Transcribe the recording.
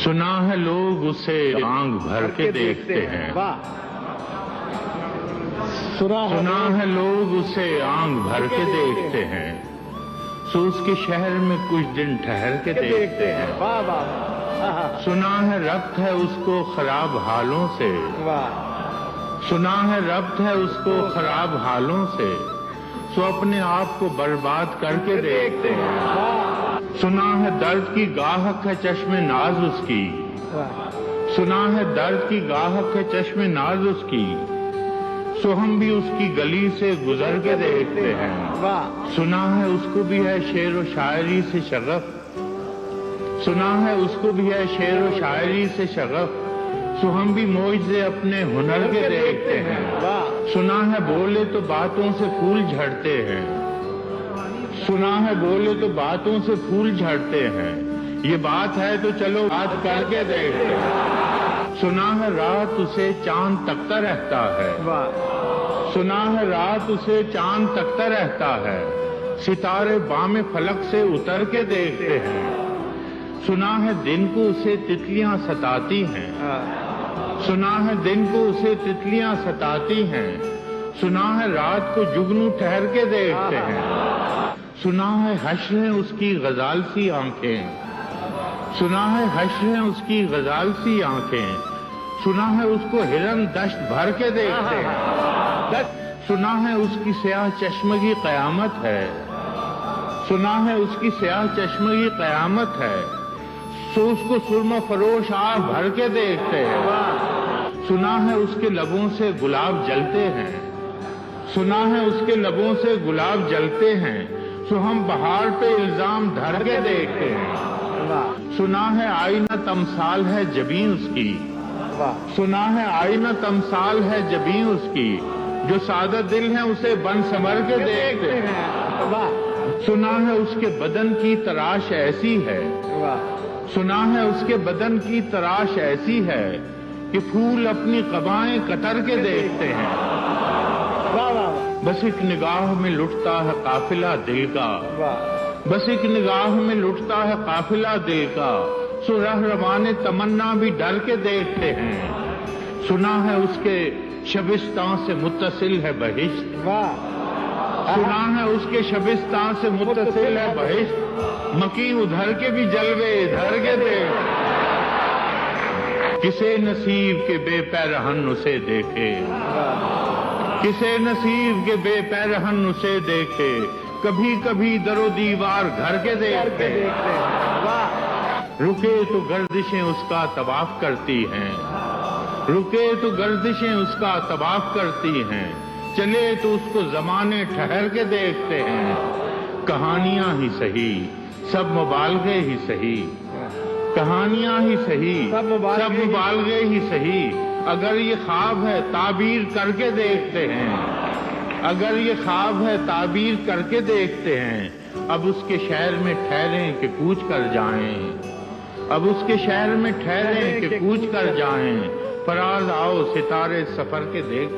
सुना है लोग उसे आंख भर के देखते हैं। सुना है लोग उसे आंख भर के देखते हैं, सो उसके शहर में कुछ दिन ठहर के देखते हैं। सुना है रब्त है उसको खराब हालों से, सुना है रब्त है उसको खराब हालों से, सो अपने आप को बर्बाद करके देखते हैं। सुना है दर्द की गाहक है चश्मे नाज उसकी, सुना है दर्द की गाहक है चश्मे नाज उसकी, सो हम भी उसकी गली से गुजर के देखते हैं। सुना है उसको भी है शेर व शायरी से शगफ, सुना है उसको भी है शेर व शायरी से शगफ, सो हम भी मौज से अपने हुनर के देखते हैं। सुना है बोले तो बातों से फूल झड़ते हैं, सुना है बोले तो बातों से फूल झड़ते हैं, ये बात है तो चलो बात करके देखते हैं। सुना है रात उसे चांद तकता रहता है, सुना है रात उसे चांद तकता रहता है, सितारे बामे फलक से उतर के देखते हैं। सुना है दिन को उसे तितलियां सताती हैं, सुना है दिन को उसे तितलियां सताती हैं, सुना है रात को जुगनू ठहर के देखते हैं। सुना है हश्र है उसकी गजाल सी आंखें, सुना है हश्र है उसकी गजाल सी आंखें, सुना है उसको हिरन दश्त भर के देखते हैं। सुना है उसकी स्याह चश्मगी कयामत है, सुना है उसकी स्याह चश्मगी कयामत है, सो उसको सुरमा फरोश आग भर के देखते हैं। सुना है उसके लबों से गुलाब जलते हैं, सुना है उसके लबों से गुलाब जलते हैं, सो हम बहार पे इल्जाम धर के देखते हैं। सुना है आईना तमसाल है जबीं उसकी, सुना है आईना तमसाल है जबीं उसकी, जो सादा दिल है उसे बन संवर के देखते हैं। सुना है उसके बदन की तराश ऐसी है, सुना है उसके बदन की तराश ऐसी है, कि फूल अपनी कबाएं कतर के देखते हैं। बस एक निगाह में लुटता है काफिला दिल का, बस एक निगाह में लुटता है काफिला दिल का, सो रहरवाने तमन्ना भी डर के देखते हैं। सुना है उसके शबिस्तान से मुत्तसिल है बहिश्त, सुना है उसके शबिस्तान से मुत्तसिल है बहिश्त, मकी उधर के भी जलवे इधर के देख। किसे नसीब के बेपैरहन उसे देखे, किसे नसीब के बेपैरहन उसे देखे, कभी कभी दरो दीवार घर के देखते हैं। रुके तो गर्दिशें उसका तवाफ करती हैं, रुके तो गर्दिशें उसका तवाफ करती हैं, चले तो उसको जमाने ठहर के देखते हैं। कहानियां ही सही सब मुबालगे ही सही, कहानियां ही सही सब मुबालगे ही सही, अगर ये ख्वाब है ताबीर करके देखते हैं, अगर ये ख्वाब है ताबीर करके देखते हैं। अब उसके शहर में ठहरें कि कूच कर जाएं, अब उसके शहर में ठहरें कि कूच कर जाएं, फराज आओ सितारे सफर के देख।